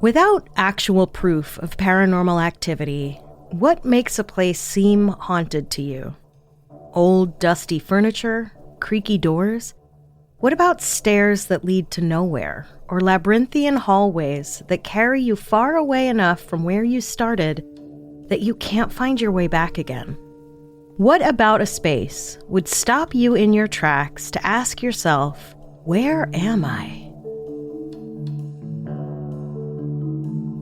Without actual proof of paranormal activity, what makes a place seem haunted to you? Old, dusty furniture? Creaky doors? What about stairs that lead to nowhere, or labyrinthian hallways that carry you far away enough from where you started that you can't find your way back again? What about a space would stop you in your tracks to ask yourself, where am I?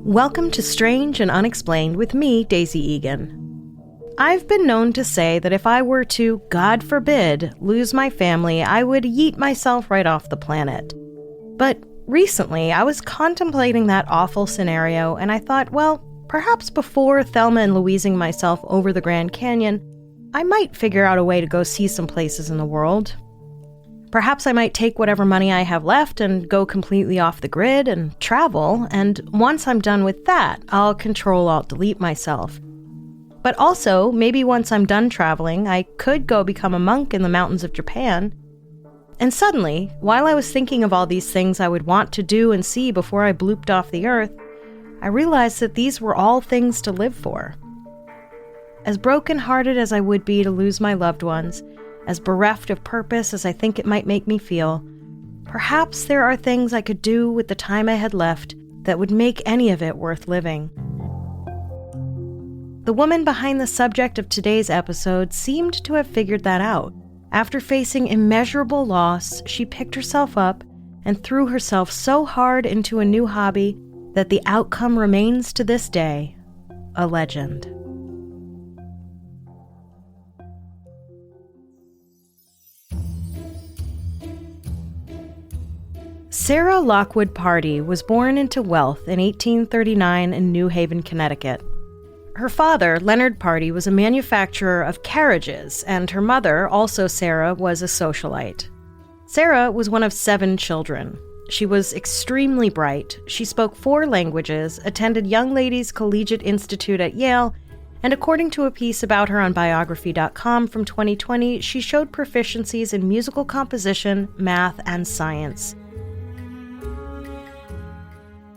Welcome to Strange and Unexplained with me, Daisy Egan. I've been known to say that if I were to, God forbid, lose my family, I would yeet myself right off the planet. But recently, I was contemplating that awful scenario, and I thought, well, perhaps before Thelma and Louising myself over the Grand Canyon, I might figure out a way to go see some places in the world. Perhaps I might take whatever money I have left and go completely off the grid and travel, and once I'm done with that, I'll Control-Alt-Delete myself. But also, maybe once I'm done traveling, I could go become a monk in the mountains of Japan. And suddenly, while I was thinking of all these things I would want to do and see before I blooped off the earth, I realized that these were all things to live for. As broken-hearted as I would be to lose my loved ones, as bereft of purpose as I think it might make me feel, perhaps there are things I could do with the time I had left that would make any of it worth living. The woman behind the subject of today's episode seemed to have figured that out. After facing immeasurable loss, she picked herself up and threw herself so hard into a new hobby that the outcome remains to this day a legend. Sarah Lockwood Pardee was born into wealth in 1839 in New Haven, Connecticut. Her father, Leonard Pardee, was a manufacturer of carriages, and her mother, also Sarah, was a socialite. Sarah was one of 7 children. She was extremely bright. She spoke 4 languages, attended Young Ladies Collegiate Institute at Yale, and according to a piece about her on biography.com from 2020, she showed proficiencies in musical composition, math, and science.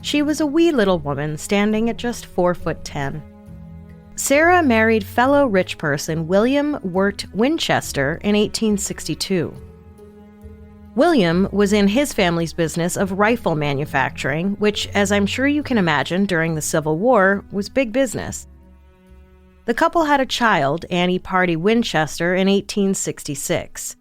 She was a wee little woman, standing at just 4'10". Sarah married fellow rich person William Wirt Winchester in 1862. William was in his family's business of rifle manufacturing, which, as I'm sure you can imagine, during the Civil War, was big business. The couple had a child, Annie Pardee Winchester, in 1866.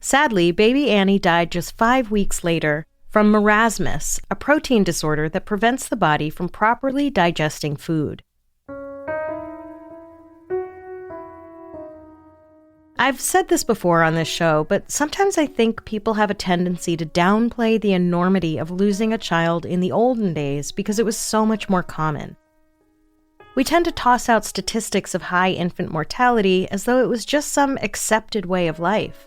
Sadly, baby Annie died just 5 weeks later from marasmus, a protein disorder that prevents the body from properly digesting food. I've said this before on this show, but sometimes I think people have a tendency to downplay the enormity of losing a child in the olden days because it was so much more common. We tend to toss out statistics of high infant mortality as though it was just some accepted way of life.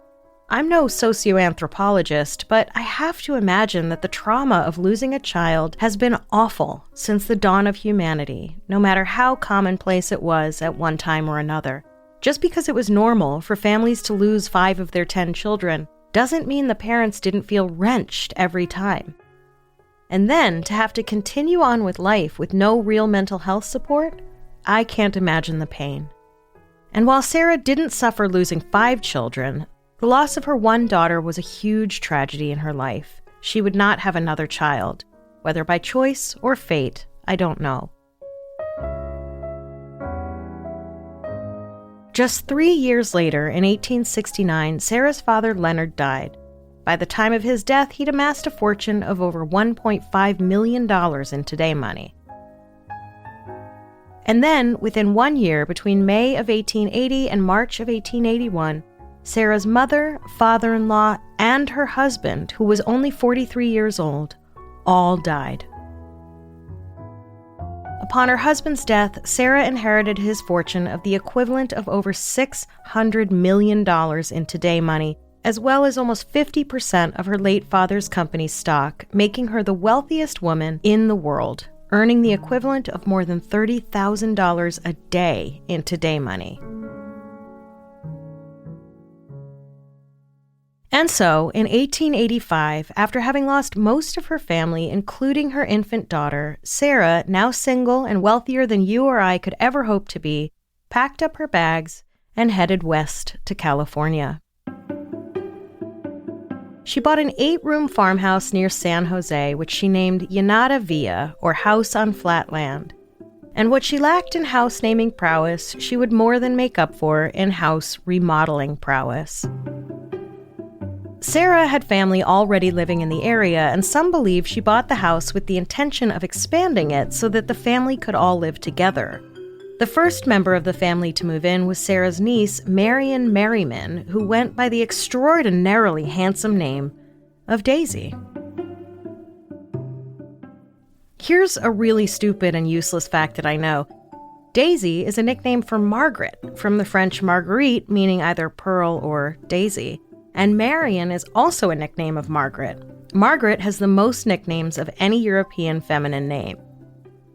I'm no socioanthropologist, but I have to imagine that the trauma of losing a child has been awful since the dawn of humanity, no matter how commonplace it was at one time or another. Just because it was normal for families to lose 5 of their 10 children doesn't mean the parents didn't feel wrenched every time. And then to have to continue on with life with no real mental health support, I can't imagine the pain. And while Sarah didn't suffer losing 5 children, the loss of her one daughter was a huge tragedy in her life. She would not have another child. Whether by choice or fate, I don't know. Just 3 years later, in 1869, Sarah's father Leonard died. By the time of his death, he'd amassed a fortune of over $1.5 million in today money. And then, within 1 year, between May of 1880 and March of 1881, Sarah's mother, father-in-law, and her husband, who was only 43 years old, all died. Upon her husband's death, Sarah inherited his fortune of the equivalent of over $600 million in today money, as well as almost 50% of her late father's company's stock, making her the wealthiest woman in the world, earning the equivalent of more than $30,000 a day in today money. And so, in 1885, after having lost most of her family, including her infant daughter, Sarah, now single and wealthier than you or I could ever hope to be, packed up her bags and headed west to California. She bought an 8-room farmhouse near San Jose, which she named Llanada Villa, or House on Flat Land. And what she lacked in house naming prowess, she would more than make up for in house remodeling prowess. Sarah had family already living in the area, and some believe she bought the house with the intention of expanding it so that the family could all live together. The first member of the family to move in was Sarah's niece, Marion Merriman, who went by the extraordinarily handsome name of Daisy. Here's a really stupid and useless fact that I know. Daisy is a nickname for Margaret, from the French Marguerite, meaning either pearl or daisy. And Marion is also a nickname of Margaret. Margaret has the most nicknames of any European feminine name.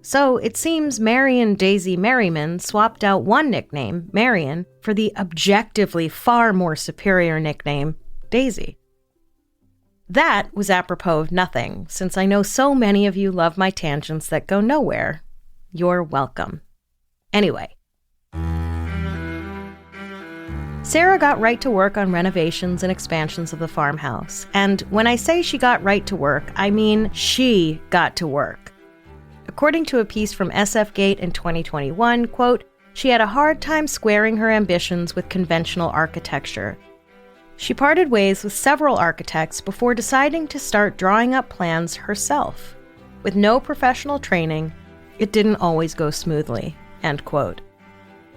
So it seems Marion Daisy Merriman swapped out one nickname, Marion, for the objectively far more superior nickname, Daisy. That was apropos of nothing, since I know so many of you love my tangents that go nowhere. You're welcome. Anyway, Sarah got right to work on renovations and expansions of the farmhouse. And when I say she got right to work, I mean she got to work. According to a piece from SF-Gate in 2021, quote, she had a hard time squaring her ambitions with conventional architecture. She parted ways with several architects before deciding to start drawing up plans herself. With no professional training, it didn't always go smoothly, end quote.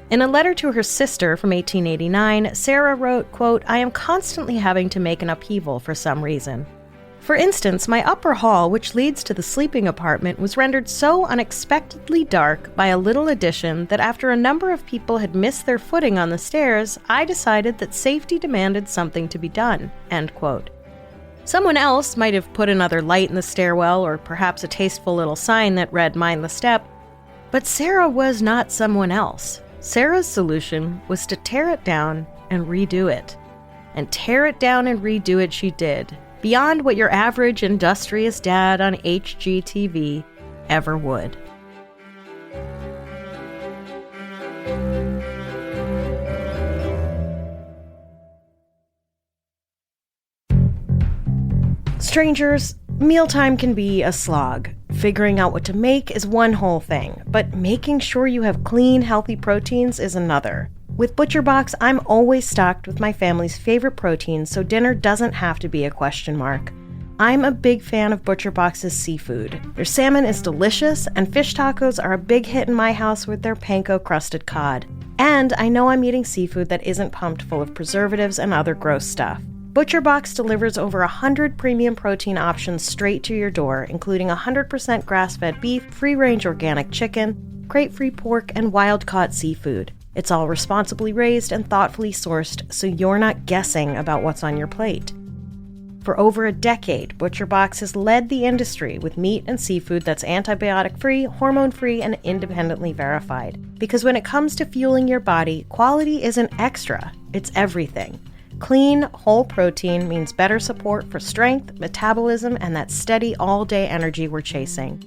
In a letter to her sister from 1889, Sarah wrote, quote, I am constantly having to make an upheaval for some reason. For instance, my upper hall, which leads to the sleeping apartment, was rendered so unexpectedly dark by a little addition that after a number of people had missed their footing on the stairs, I decided that safety demanded something to be done, end quote. Someone else might have put another light in the stairwell or perhaps a tasteful little sign that read, mind the step. But Sarah was not someone else. Sarah's solution was to tear it down and redo it. And tear it down and redo it she did, beyond what your average industrious dad on HGTV ever would. Strangers, mealtime can be a slog. Figuring out what to make is one whole thing, but making sure you have clean, healthy proteins is another. With ButcherBox, I'm always stocked with my family's favorite proteins, so dinner doesn't have to be a question mark. I'm a big fan of ButcherBox's seafood. Their salmon is delicious, and fish tacos are a big hit in my house with their panko-crusted cod. And I know I'm eating seafood that isn't pumped full of preservatives and other gross stuff. ButcherBox delivers over 100 premium protein options straight to your door, including 100% grass-fed beef, free-range organic chicken, crate-free pork, and wild-caught seafood. It's all responsibly raised and thoughtfully sourced, so you're not guessing about what's on your plate. For over a decade, ButcherBox has led the industry with meat and seafood that's antibiotic-free, hormone-free, and independently verified. Because when it comes to fueling your body, quality isn't extra, it's everything. Clean, whole protein means better support for strength, metabolism, and that steady all-day energy we're chasing.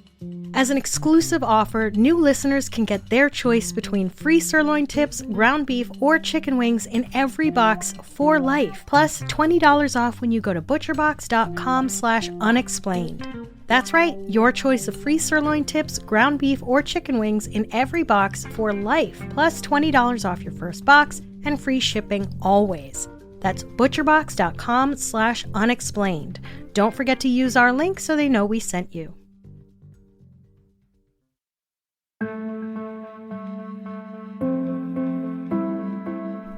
As an exclusive offer, new listeners can get their choice between free sirloin tips, ground beef, or chicken wings in every box for life, plus $20 off when you go to butcherbox.com/unexplained. That's right, your choice of free sirloin tips, ground beef, or chicken wings in every box for life, plus $20 off your first box and free shipping always. That's butcherbox.com/unexplained. Don't forget to use our link so they know we sent you.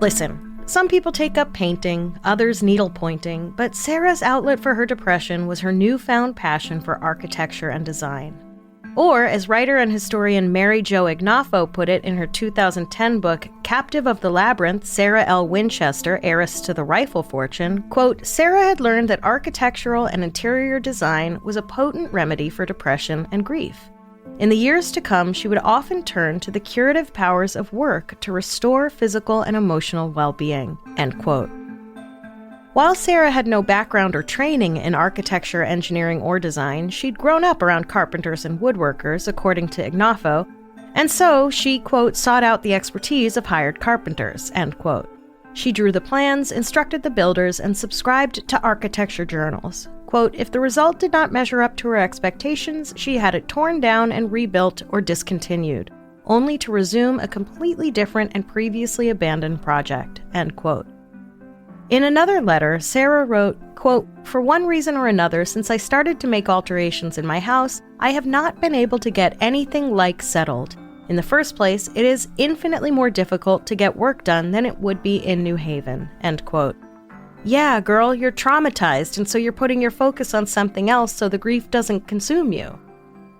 Listen, some people take up painting, others needle-pointing, but Sarah's outlet for her depression was her newfound passion for architecture and design. Or, as writer and historian Mary Jo Ignafo put it in her 2010 book, Captive of the Labyrinth, Sarah L. Winchester, Heiress to the Rifle Fortune, quote, Sarah had learned that architectural and interior design was a potent remedy for depression and grief. In the years to come, she would often turn to the curative powers of work to restore physical and emotional well-being, end quote. While Sarah had no background or training in architecture, engineering, or design, she'd grown up around carpenters and woodworkers, according to Ignafo, and so she, quote, sought out the expertise of hired carpenters, end quote. She drew the plans, instructed the builders, and subscribed to architecture journals. Quote, if the result did not measure up to her expectations, she had it torn down and rebuilt or discontinued, only to resume a completely different and previously abandoned project, end quote. In another letter, Sarah wrote, quote, for one reason or another, since I started to make alterations in my house, I have not been able to get anything like settled. In the first place, it is infinitely more difficult to get work done than it would be in New Haven, end quote. Yeah, girl, you're traumatized, and so you're putting your focus on something else so the grief doesn't consume you.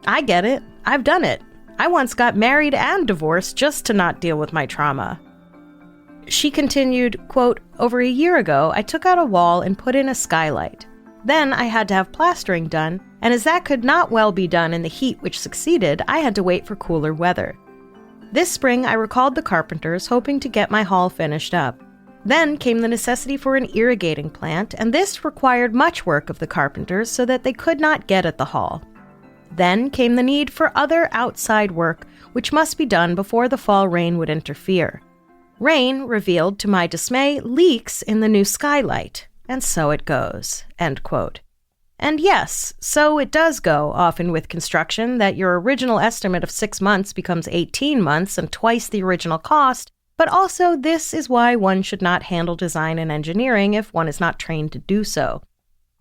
I get it. I've done it. I once got married and divorced just to not deal with my trauma. She continued, quote, over a year ago, I took out a wall and put in a skylight. Then I had to have plastering done, and as that could not well be done in the heat which succeeded, I had to wait for cooler weather. This spring, I recalled the carpenters, hoping to get my hall finished up. Then came the necessity for an irrigating plant, and this required much work of the carpenters so that they could not get at the hall. Then came the need for other outside work, which must be done before the fall rain would interfere. Rain revealed, to my dismay, leaks in the new skylight, and so it goes, end quote. And yes, so it does go, often with construction, that your original estimate of 6 months becomes 18 months and twice the original cost, but also this is why one should not handle design and engineering if one is not trained to do so.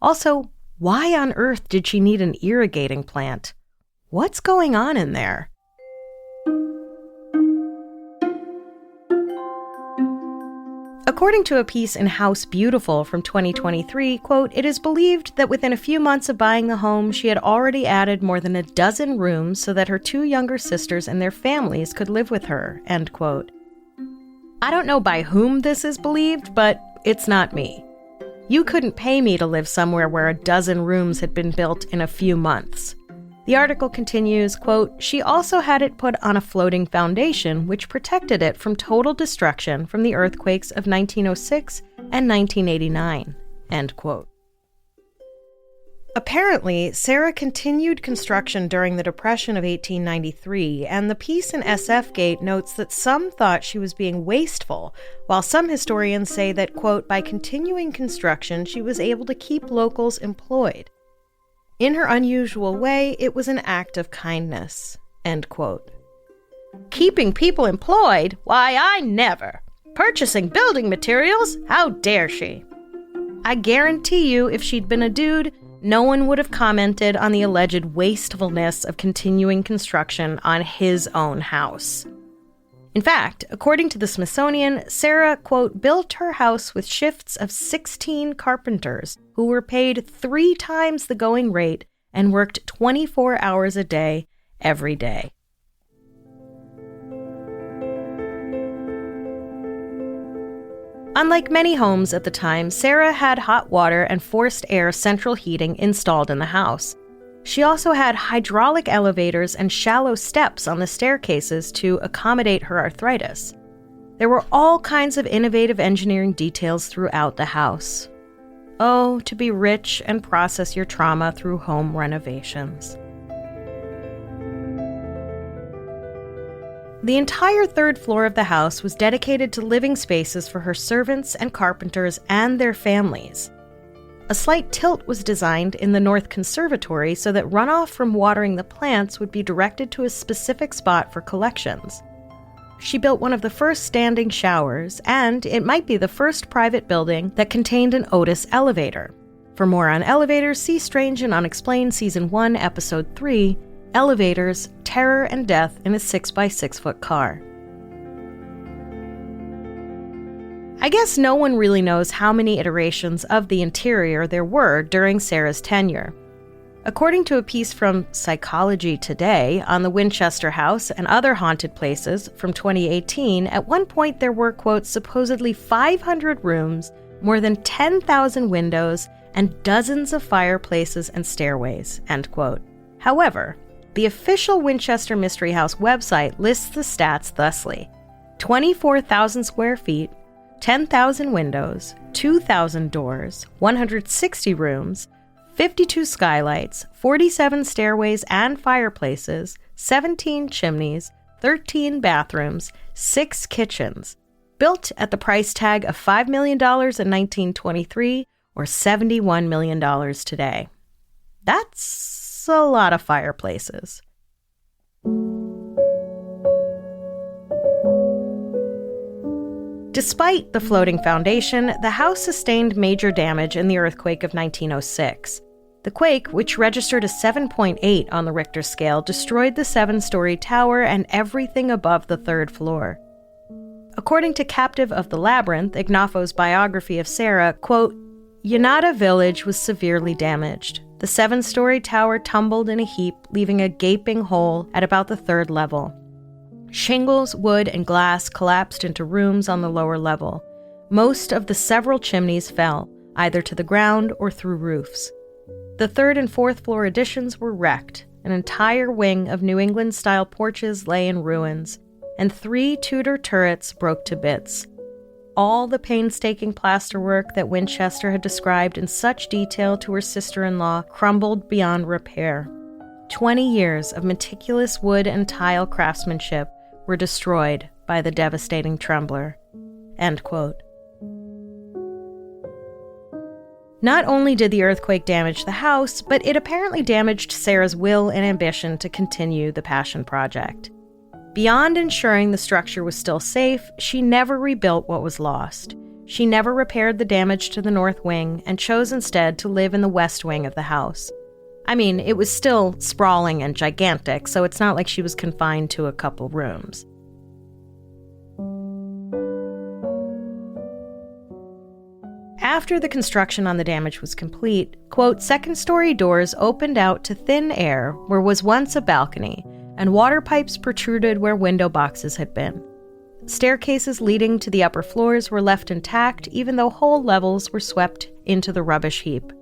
Also, why on earth did she need an irrigating plant? What's going on in there? According to a piece in House Beautiful from 2023, quote, it is believed that within a few months of buying the home, she had already added more than a dozen rooms so that her 2 younger sisters and their families could live with her, end quote. I don't know by whom this is believed, but it's not me. You couldn't pay me to live somewhere where a dozen rooms had been built in a few months. The article continues, quote, she also had it put on a floating foundation which protected it from total destruction from the earthquakes of 1906 and 1989, end quote. Apparently, Sarah continued construction during the Depression of 1893, and the piece in SF-Gate notes that some thought she was being wasteful, while some historians say that, quote, by continuing construction, she was able to keep locals employed. In her unusual way, it was an act of kindness, end quote. Keeping people employed? Why, I never. Purchasing building materials? How dare she? I guarantee you, if she'd been a dude, no one would have commented on the alleged wastefulness of continuing construction on his own house. In fact, according to the Smithsonian, Sarah, quote, built her house with shifts of 16 carpenters who were paid 3 times the going rate and worked 24 hours a day, every day. Unlike many homes at the time, Sarah had hot water and forced air central heating installed in the house. She also had hydraulic elevators and shallow steps on the staircases to accommodate her arthritis. There were all kinds of innovative engineering details throughout the house. Oh, to be rich and process your trauma through home renovations. The entire 3rd floor of the house was dedicated to living spaces for her servants and carpenters and their families. A slight tilt was designed in the North Conservatory so that runoff from watering the plants would be directed to a specific spot for collections. She built one of the first standing showers, and it might be the first private building that contained an Otis elevator. For more on elevators, see Strange and Unexplained Season 1, Episode 3, Elevators, Terror and Death in a 6x6-foot car. I guess no one really knows how many iterations of the interior there were during Sarah's tenure. According to a piece from Psychology Today on the Winchester House and other haunted places from 2018, at one point there were, quote, supposedly 500 rooms, more than 10,000 windows, and dozens of fireplaces and stairways, end quote. However, the official Winchester Mystery House website lists the stats thusly: 24,000 square feet, 10,000 windows, 2,000 doors, 160 rooms, 52 skylights, 47 stairways and fireplaces, 17 chimneys, 13 bathrooms, 6 kitchens, built at the price tag of $5 million in 1923 or $71 million today. That's a lot of fireplaces. Despite the floating foundation, the house sustained major damage in the earthquake of 1906. The quake, which registered a 7.8 on the Richter scale, destroyed the 7-story tower and everything above the 3rd floor. According to Captive of the Labyrinth, Ignafo's biography of Sarah, quote, Yanata village was severely damaged. The 7-story tower tumbled in a heap, leaving a gaping hole at about the 3rd level. Shingles, wood, and glass collapsed into rooms on the lower level. Most of the several chimneys fell, either to the ground or through roofs. The 3rd and 4th floor additions were wrecked. An entire wing of New England-style porches lay in ruins, and 3 Tudor turrets broke to bits. All the painstaking plasterwork that Winchester had described in such detail to her sister-in-law crumbled beyond repair. 20 years of meticulous wood and tile craftsmanship were destroyed by the devastating trembler. End quote. Not only did the earthquake damage the house, but it apparently damaged Sarah's will and ambition to continue the passion project. Beyond ensuring the structure was still safe, she never rebuilt what was lost. She never repaired the damage to the north wing and chose instead to live in the west wing of the house. I mean, it was still sprawling and gigantic, so it's not like she was confined to a couple rooms. After the construction on the damage was complete, quote, 2nd-story doors opened out to thin air where was once a balcony, and water pipes protruded where window boxes had been. Staircases leading to the upper floors were left intact, even though whole levels were swept into the rubbish heap.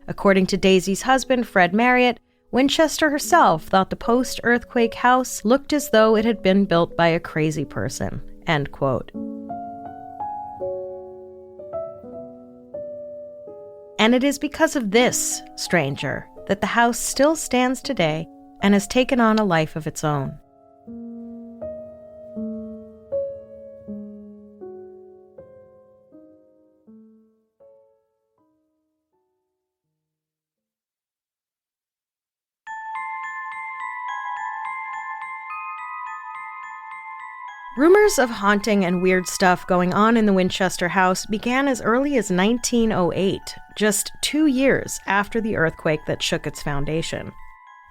According to Daisy's husband, Fred Marriott, Winchester herself thought the post-earthquake house looked as though it had been built by a crazy person, end quote. And it is because of this stranger that the house still stands today and has taken on a life of its own. Rumors of haunting and weird stuff going on in the Winchester house began as early as 1908, just 2 years after the earthquake that shook its foundation.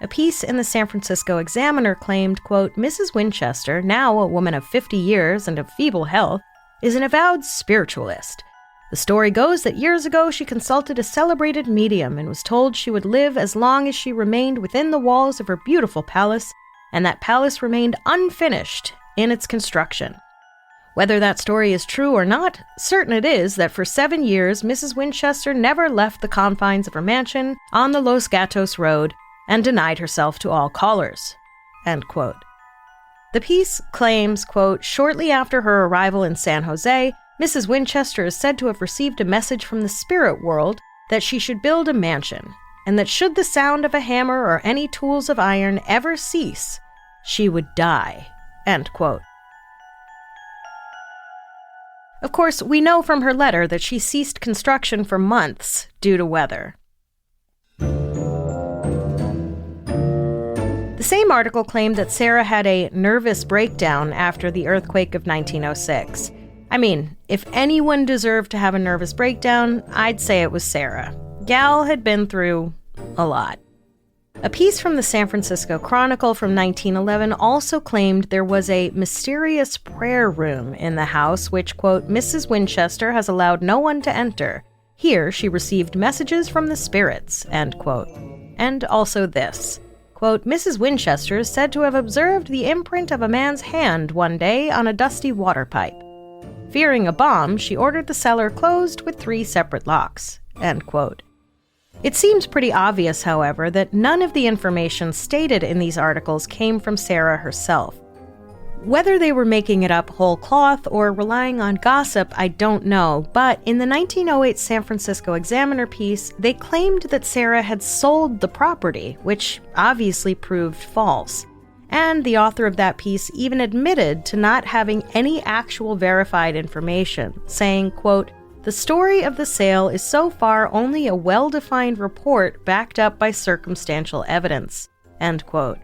A piece in the San Francisco Examiner claimed, quote, Mrs. Winchester, now a woman of 50 years and of feeble health, is an avowed spiritualist. The story goes that years ago she consulted a celebrated medium and was told she would live as long as she remained within the walls of her beautiful palace, and that palace remained unfinished in its construction. Whether that story is true or not, certain it is that for 7 years Mrs. Winchester never left the confines of her mansion on the Los Gatos Road and denied herself to all callers, end quote. The piece claims, quote, shortly after her arrival in San Jose, Mrs. Winchester is said to have received a message from the spirit world that she should build a mansion, and that should the sound of a hammer or any tools of iron ever cease, she would die, end quote. Of course, we know from her letter that she ceased construction for months due to weather. The same article claimed that Sarah had a nervous breakdown after the earthquake of 1906. I mean, if anyone deserved to have a nervous breakdown, I'd say it was Sarah. Gal had been through a lot. A piece from the San Francisco Chronicle from 1911 also claimed there was a mysterious prayer room in the house which, quote, Mrs. Winchester has allowed no one to enter. Here she received messages from the spirits, end quote. And also this, quote, Mrs. Winchester is said to have observed the imprint of a man's hand one day on a dusty water pipe. Fearing a bomb, she ordered the cellar closed with 3 separate locks, end quote. It seems pretty obvious, however, that none of the information stated in these articles came from Sarah herself. Whether they were making it up whole cloth or relying on gossip, I don't know, but in the 1908 San Francisco Examiner piece, they claimed that Sarah had sold the property, which obviously proved false. And the author of that piece even admitted to not having any actual verified information, saying, quote, "The story of the sale is so far only a well-defined report backed up by circumstantial evidence," end quote.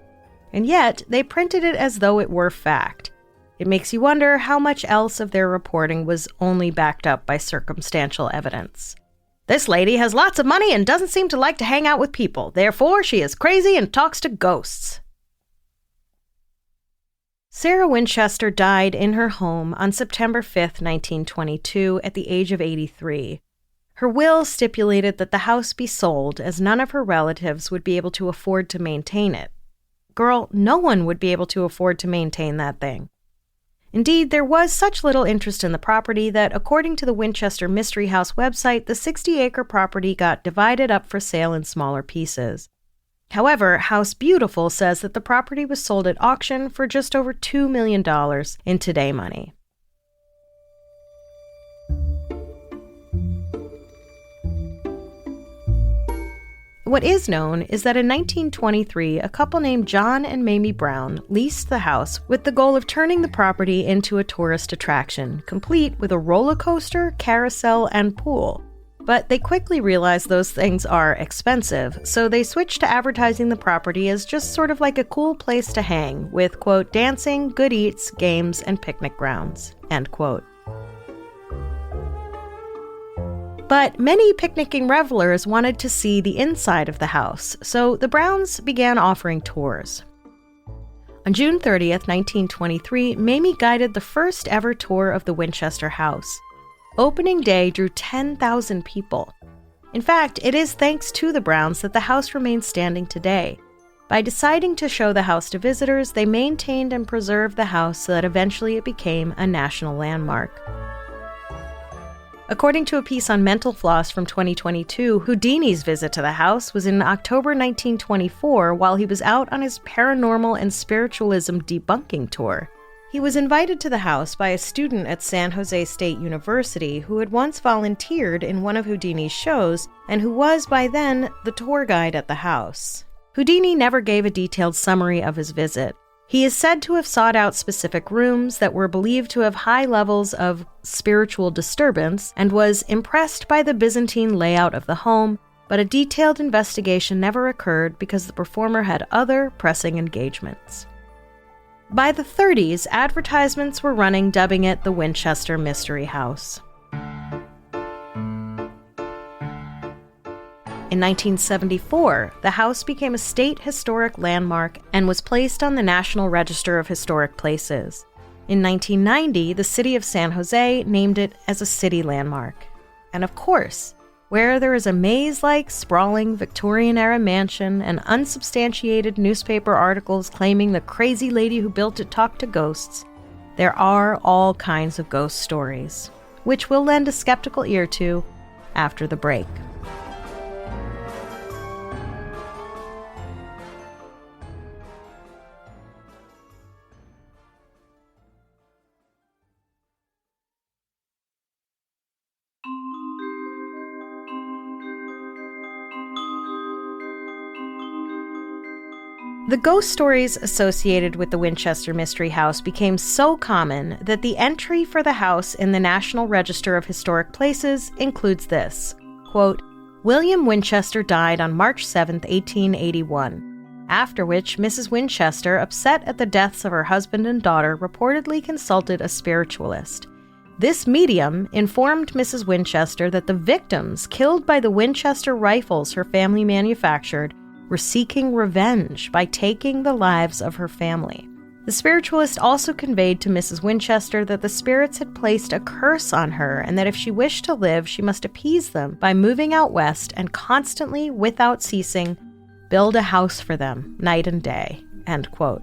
And yet, they printed it as though it were fact. It makes you wonder how much else of their reporting was only backed up by circumstantial evidence. "This lady has lots of money and doesn't seem to like to hang out with people. Therefore, she is crazy and talks to ghosts." Sarah Winchester died in her home on September 5, 1922, at the age of 83. Her will stipulated that the house be sold, as none of her relatives would be able to afford to maintain it. Girl, no one would be able to afford to maintain that thing. Indeed, there was such little interest in the property that, according to the Winchester Mystery House website, the 60-acre property got divided up for sale in smaller pieces. However, House Beautiful says that the property was sold at auction for just over $2 million in today money. What is known is that in 1923, a couple named John and Mamie Brown leased the house with the goal of turning the property into a tourist attraction, complete with a roller coaster, carousel, and pool. But they quickly realized those things are expensive, so they switched to advertising the property as just sort of like a cool place to hang, with, quote, "dancing, good eats, games, and picnic grounds," end quote. But many picnicking revelers wanted to see the inside of the house, so the Browns began offering tours. On June 30th, 1923, Mamie guided the first ever tour of the Winchester house. Opening day drew 10,000 people. In fact, it is thanks to the Browns that the house remains standing today. By deciding to show the house to visitors, they maintained and preserved the house so that eventually it became a national landmark. According to a piece on Mental Floss from 2022, Houdini's visit to the house was in October 1924 while he was out on his paranormal and spiritualism debunking tour. He was invited to the house by a student at San Jose State University who had once volunteered in one of Houdini's shows and who was, by then, the tour guide at the house. Houdini never gave a detailed summary of his visit. He is said to have sought out specific rooms that were believed to have high levels of spiritual disturbance and was impressed by the Byzantine layout of the home, but a detailed investigation never occurred because the performer had other pressing engagements. By the 30s, advertisements were running dubbing it the Winchester Mystery House. In 1974, the house became a state historic landmark and was placed on the National Register of Historic Places. In 1990, the city of San Jose named it as a city landmark. And of course, where there is a maze-like, sprawling Victorian-era mansion and unsubstantiated newspaper articles claiming the crazy lady who built it talked to ghosts, there are all kinds of ghost stories, which we'll lend a skeptical ear to after the break. The ghost stories associated with the Winchester Mystery House became so common that the entry for the house in the National Register of Historic Places includes this, quote, "William Winchester died on March 7, 1881, after which Mrs. Winchester, upset at the deaths of her husband and daughter, reportedly consulted a spiritualist. This medium informed Mrs. Winchester that the victims killed by the Winchester rifles her family manufactured were seeking revenge by taking the lives of her family. The spiritualist also conveyed to Mrs. Winchester that the spirits had placed a curse on her and that if she wished to live, she must appease them by moving out west and constantly, without ceasing, build a house for them night and day," end quote.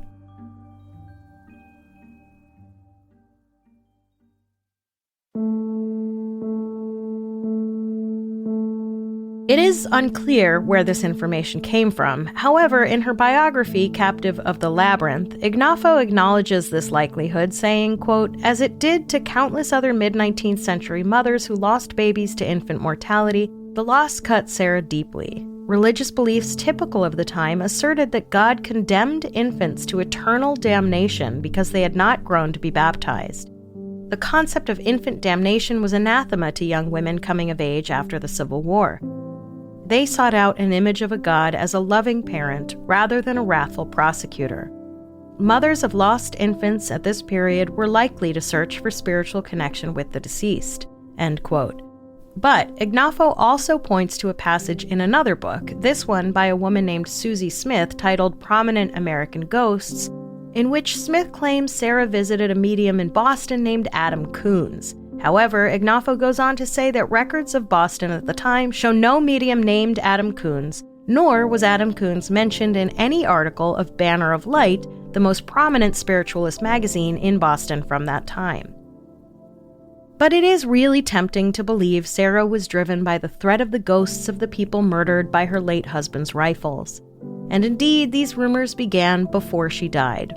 It is unclear where this information came from. However, in her biography, Captive of the Labyrinth, Ignafo acknowledges this likelihood, saying, quote, "As it did to countless other mid-19th century mothers who lost babies to infant mortality, the loss cut Sarah deeply. Religious beliefs typical of the time asserted that God condemned infants to eternal damnation because they had not grown to be baptized. The concept of infant damnation was anathema to young women coming of age after the Civil War. They sought out an image of a God as a loving parent rather than a wrathful prosecutor. Mothers of lost infants at this period were likely to search for spiritual connection with the deceased." End quote. But Ignafo also points to a passage in another book, this one by a woman named Susie Smith, titled Prominent American Ghosts, in which Smith claims Sarah visited a medium in Boston named Adam Coons. However, Ignafo goes on to say that records of Boston at the time show no medium named Adam Coons, nor was Adam Coons mentioned in any article of Banner of Light, the most prominent spiritualist magazine in Boston from that time. But it is really tempting to believe Sarah was driven by the threat of the ghosts of the people murdered by her late husband's rifles. And indeed, these rumors began before she died.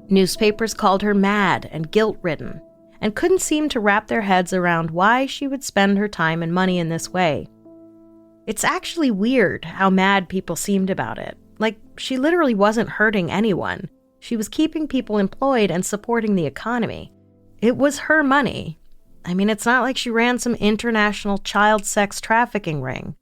Newspapers called her mad and guilt-ridden, and couldn't seem to wrap their heads around why she would spend her time and money in this way. It's actually weird how mad people seemed about it. Like, she literally wasn't hurting anyone. She was keeping people employed and supporting the economy. It was her money. I mean, it's not like she ran some international child sex trafficking ring.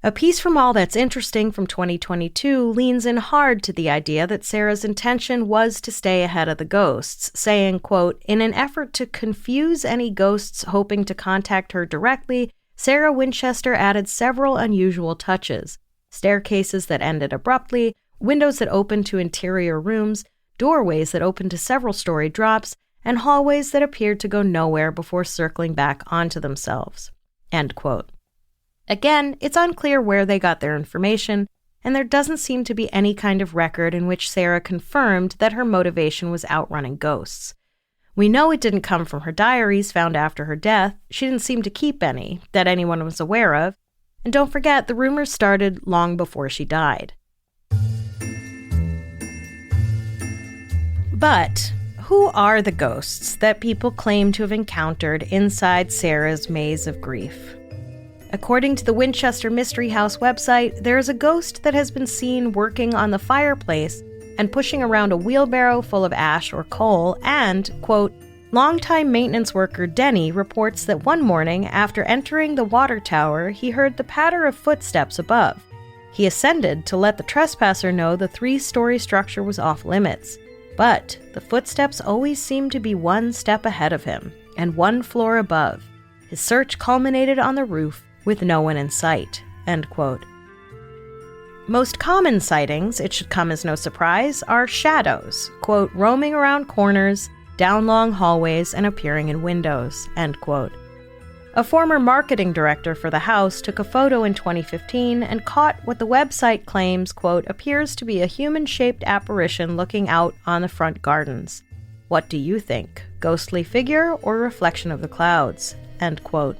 A piece from All That's Interesting from 2022 leans in hard to the idea that Sarah's intention was to stay ahead of the ghosts, saying, quote, "In an effort to confuse any ghosts hoping to contact her directly, Sarah Winchester added several unusual touches: staircases that ended abruptly, windows that opened to interior rooms, doorways that opened to several-story drops, and hallways that appeared to go nowhere before circling back onto themselves." End quote. Again, it's unclear where they got their information, and there doesn't seem to be any kind of record in which Sarah confirmed that her motivation was outrunning ghosts. We know it didn't come from her diaries found after her death. She didn't seem to keep any that anyone was aware of. And don't forget, the rumors started long before she died. But who are the ghosts that people claim to have encountered inside Sarah's maze of grief? According to the Winchester Mystery House website, there is a ghost that has been seen working on the fireplace and pushing around a wheelbarrow full of ash or coal, and, quote, "Longtime maintenance worker Denny reports that one morning, after entering the water tower, he heard the patter of footsteps above. He ascended to let the trespasser know the 3-story structure was off limits. But the footsteps always seemed to be one step ahead of him, and one floor above. His search culminated on the roof, with no one in sight." End quote. Most common sightings, it should come as no surprise, are shadows, quote, "roaming around corners, down long hallways, and appearing in windows." End quote. A former marketing director for the house took a photo in 2015 and caught what the website claims, quote, "appears to be a human-shaped apparition looking out on the front gardens. What do you think? Ghostly figure or reflection of the clouds?" End quote.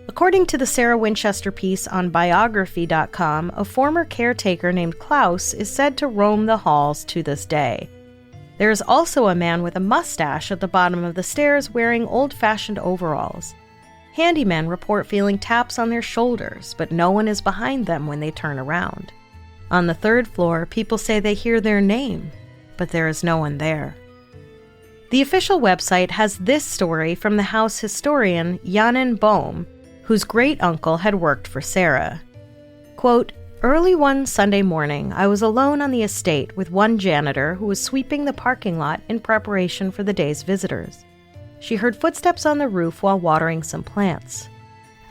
According to the Sarah Winchester piece on biography.com, a former caretaker named Klaus is said to roam the halls to this day. There is also a man with a mustache at the bottom of the stairs wearing old-fashioned overalls. Handymen report feeling taps on their shoulders, but no one is behind them when they turn around. On the 3rd floor, people say they hear their name, but there is no one there. The official website has this story from the house historian Janin Bohm, whose great-uncle had worked for Sarah. Quote, "Early one Sunday morning, I was alone on the estate with one janitor who was sweeping the parking lot in preparation for the day's visitors. She heard footsteps on the roof while watering some plants.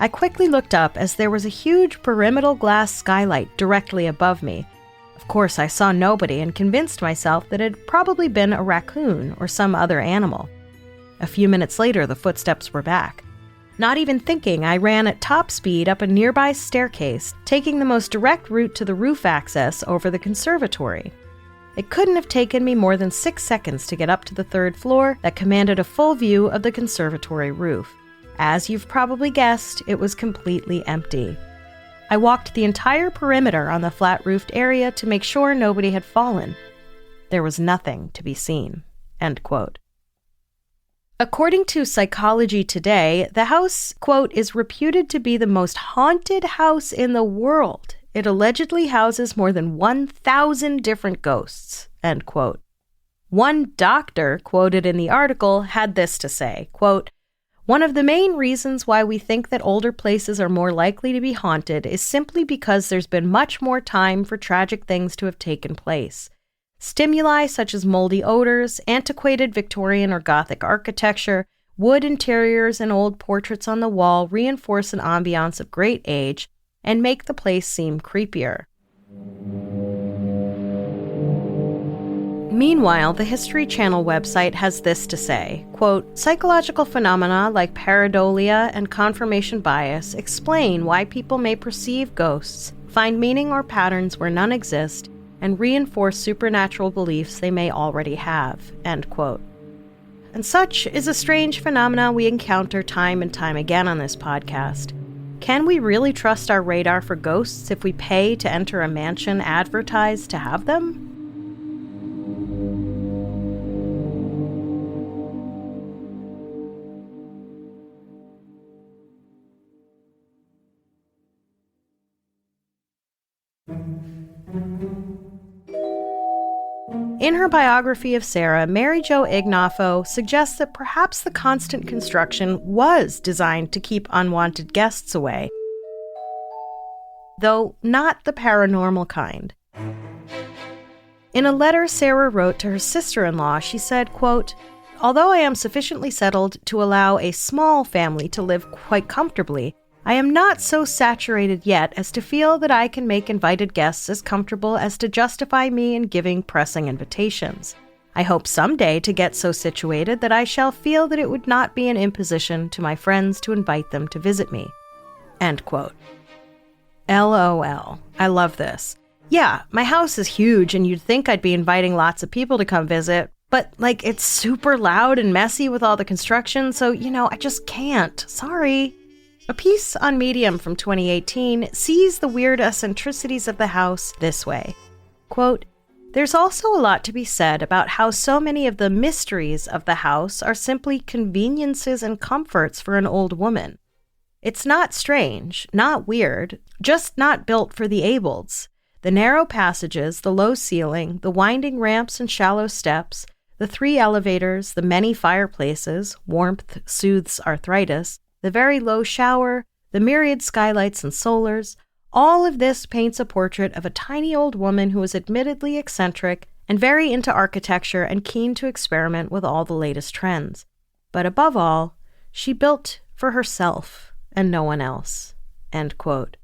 I quickly looked up as there was a huge pyramidal glass skylight directly above me. Of course, I saw nobody and convinced myself that it had probably been a raccoon or some other animal. A few minutes later, the footsteps were back. Not even thinking, I ran at top speed up a nearby staircase, taking the most direct route to the roof access over the conservatory. It couldn't have taken me more than 6 seconds to get up to the 3rd floor that commanded a full view of the conservatory roof. As you've probably guessed, it was completely empty. I walked the entire perimeter on the flat-roofed area to make sure nobody had fallen. There was nothing to be seen." End quote. According to Psychology Today, the house, quote, "is reputed to be the most haunted house in the world. It allegedly houses more than 1,000 different ghosts." End quote. One doctor quoted in the article had this to say, quote, "One of the main reasons why we think that older places are more likely to be haunted is simply because there's been much more time for tragic things to have taken place. Stimuli such as moldy odors, antiquated Victorian or Gothic architecture, wood interiors, and old portraits on the wall reinforce an ambiance of great age and make the place seem creepier." Meanwhile, the History Channel website has this to say, quote, "Psychological phenomena like pareidolia and confirmation bias explain why people may perceive ghosts, find meaning or patterns where none exist, and reinforce supernatural beliefs they may already have." End quote. And such is a strange phenomena we encounter time and time again on this podcast. Can we really trust our radar for ghosts if we pay to enter a mansion advertised to have them? In her biography of Sarah, Mary Jo Ignoffo suggests that perhaps the constant construction was designed to keep unwanted guests away, though not the paranormal kind. In a letter Sarah wrote to her sister-in-law, she said, quote, "Although I am sufficiently settled to allow a small family to live quite comfortably, I am not so saturated yet as to feel that I can make invited guests as comfortable as to justify me in giving pressing invitations. I hope someday to get so situated that I shall feel that it would not be an imposition to my friends to invite them to visit me." End quote. LOL. I love this. Yeah, my house is huge and you'd think I'd be inviting lots of people to come visit, but it's super loud and messy with all the construction, so, I just can't. Sorry. A piece on Medium from 2018 sees the weird eccentricities of the house this way. Quote, "There's also a lot to be said about how so many of the mysteries of the house are simply conveniences and comforts for an old woman. It's not strange, not weird, just not built for the ableds. The narrow passages, the low ceiling, the winding ramps and shallow steps, the 3 elevators, the many fireplaces, warmth soothes arthritis, the very low shower, the myriad skylights and solars, all of this paints a portrait of a tiny old woman who is admittedly eccentric and very into architecture and keen to experiment with all the latest trends. But above all, she built for herself and no one else." End quote.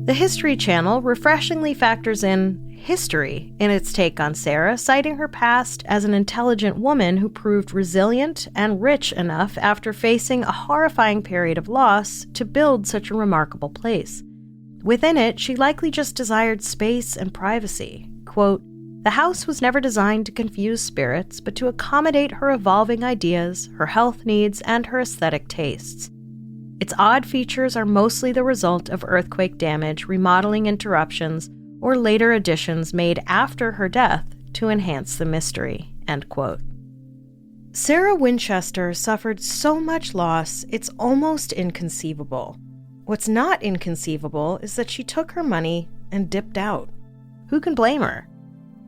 The History Channel refreshingly factors in history in its take on Sarah, citing her past as an intelligent woman who proved resilient and rich enough after facing a horrifying period of loss to build such a remarkable place. Within it, she likely just desired space and privacy. Quote, "The house was never designed to confuse spirits, but to accommodate her evolving ideas, her health needs, and her aesthetic tastes. Its odd features are mostly the result of earthquake damage, remodeling interruptions, or later additions made after her death to enhance the mystery." End quote. Sarah Winchester suffered so much loss, it's almost inconceivable. What's not inconceivable is that she took her money and dipped out. Who can blame her?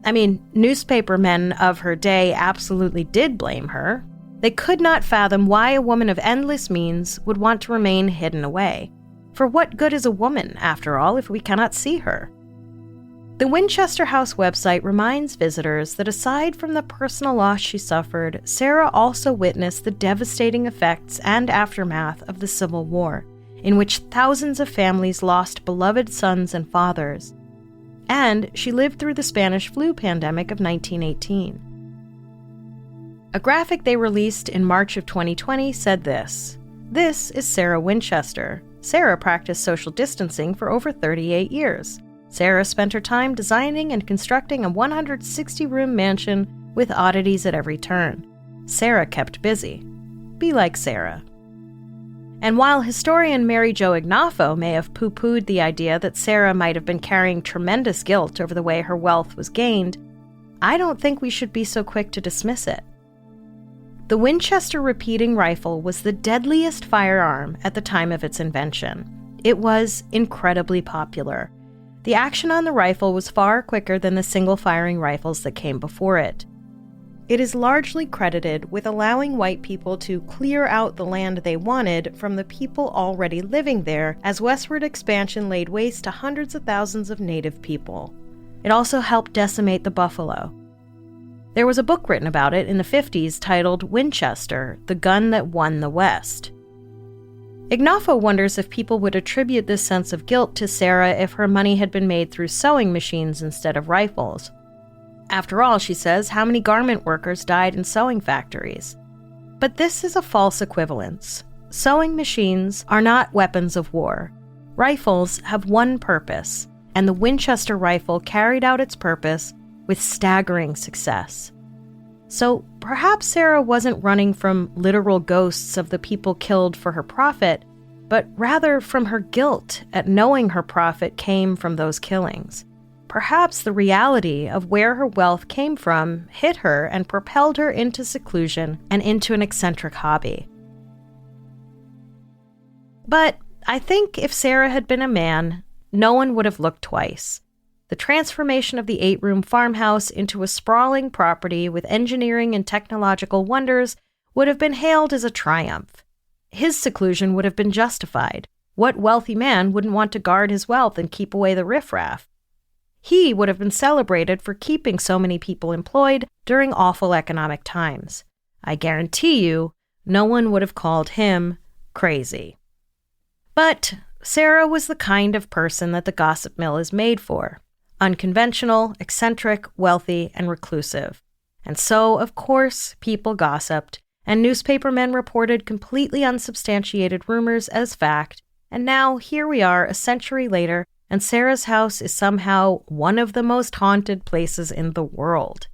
I mean, newspapermen of her day absolutely did blame her. They could not fathom why a woman of endless means would want to remain hidden away. For what good is a woman, after all, if we cannot see her? The Winchester House website reminds visitors that aside from the personal loss she suffered, Sarah also witnessed the devastating effects and aftermath of the Civil War, in which thousands of families lost beloved sons and fathers. And she lived through the Spanish flu pandemic of 1918. A graphic they released in March of 2020 said this: "This is Sarah Winchester. Sarah practiced social distancing for over 38 years. Sarah spent her time designing and constructing a 160-room mansion with oddities at every turn. Sarah kept busy. Be like Sarah." And while historian Mary Jo Ignoffo may have poo-pooed the idea that Sarah might have been carrying tremendous guilt over the way her wealth was gained, I don't think we should be so quick to dismiss it. The Winchester repeating rifle was the deadliest firearm at the time of its invention. It was incredibly popular. The action on the rifle was far quicker than the single-firing rifles that came before it. It is largely credited with allowing white people to clear out the land they wanted from the people already living there as westward expansion laid waste to hundreds of thousands of native people. It also helped decimate the buffalo. There was a book written about it in the 50s titled Winchester, the Gun That Won the West. Ignoffo wonders if people would attribute this sense of guilt to Sarah if her money had been made through sewing machines instead of rifles. After all, she says, how many garment workers died in sewing factories? But this is a false equivalence. Sewing machines are not weapons of war. Rifles have one purpose, and the Winchester rifle carried out its purpose with staggering success. So perhaps Sarah wasn't running from literal ghosts of the people killed for her profit, but rather from her guilt at knowing her profit came from those killings. Perhaps the reality of where her wealth came from hit her and propelled her into seclusion and into an eccentric hobby. But I think if Sarah had been a man, no one would have looked twice. The transformation of the 8-room farmhouse into a sprawling property with engineering and technological wonders would have been hailed as a triumph. His seclusion would have been justified. What wealthy man wouldn't want to guard his wealth and keep away the riffraff? He would have been celebrated for keeping so many people employed during awful economic times. I guarantee you, no one would have called him crazy. But Sarah was the kind of person that the gossip mill is made for. Unconventional, eccentric, wealthy, and reclusive. And so, of course, people gossiped, and newspapermen reported completely unsubstantiated rumors as fact, and now here we are a century later, and Sarah's house is somehow one of the most haunted places in the world.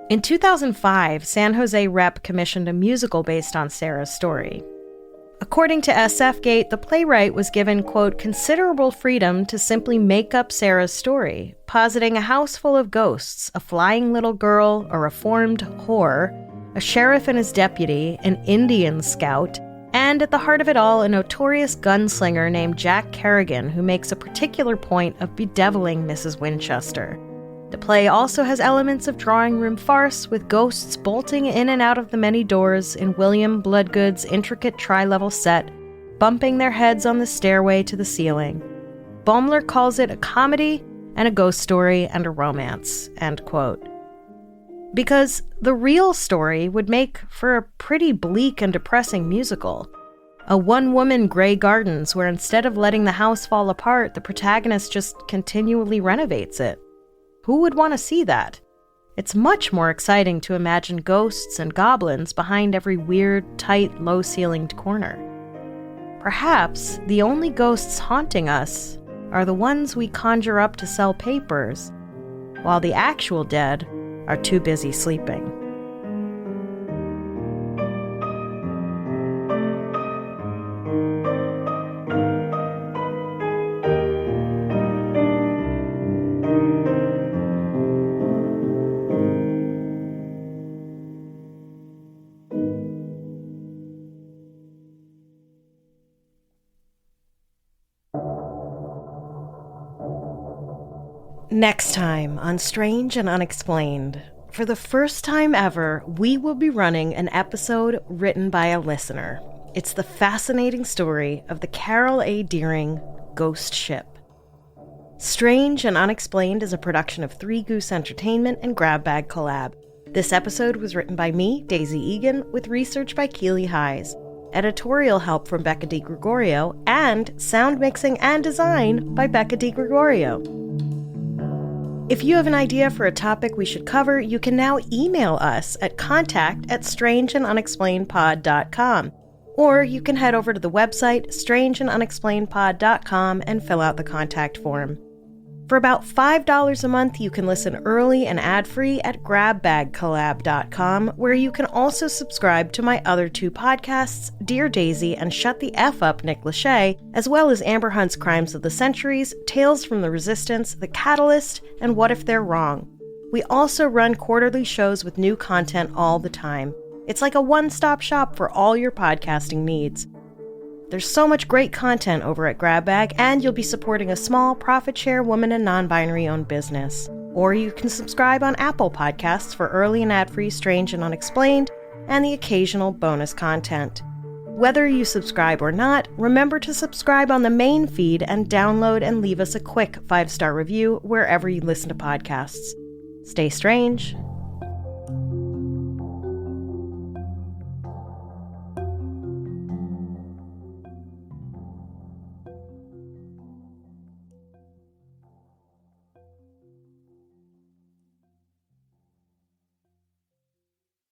In 2005, San Jose Rep commissioned a musical based on Sarah's story. According to SFGate, the playwright was given, quote, considerable freedom to simply make up Sarah's story, positing a house full of ghosts, a flying little girl, a reformed whore, a sheriff and his deputy, an Indian scout, and at the heart of it all, a notorious gunslinger named Jack Kerrigan who makes a particular point of bedeviling Mrs. Winchester. The play also has elements of drawing room farce, with ghosts bolting in and out of the many doors in William Bloodgood's intricate tri-level set, bumping their heads on the stairway to the ceiling. Baumler calls it a comedy and a ghost story and a romance, end quote. Because the real story would make for a pretty bleak and depressing musical. A one-woman Grey Gardens where instead of letting the house fall apart, the protagonist just continually renovates it. Who would want to see that? It's much more exciting to imagine ghosts and goblins behind every weird, tight, low-ceilinged corner. Perhaps the only ghosts haunting us are the ones we conjure up to sell papers, while the actual dead are too busy sleeping. Next time on Strange and Unexplained, for the first time ever, we will be running an episode written by a listener. It's the fascinating story of the Carol A. Deering Ghost Ship. Strange and Unexplained is a production of Three Goose Entertainment and Grab Bag Collab. This episode was written by me, Daisy Egan, with research by Keely Hayes, editorial help from Becca DiGregorio, and sound mixing and design by Becca DiGregorio. If you have an idea for a topic we should cover, you can now email us at contact@strangeandunexplainedpod.com, or you can head over to the website strangeandunexplainedpod.com and fill out the contact form. For about $5 a month, you can listen early and ad-free at grabbagcollab.com, where you can also subscribe to my other 2 podcasts, Dear Daisy and Shut the F Up, Nick Lachey, as well as Amber Hunt's Crimes of the Centuries, Tales from the Resistance, The Catalyst, and What If They're Wrong. We also run quarterly shows with new content all the time. It's like a one-stop shop for all your podcasting needs. There's so much great content over at GrabBag, and you'll be supporting a small profit-share woman and non-binary owned business. Or you can subscribe on Apple Podcasts for early and ad-free Strange and Unexplained, and the occasional bonus content. Whether you subscribe or not, remember to subscribe on the main feed and download and leave us a quick 5-star review wherever you listen to podcasts. Stay strange.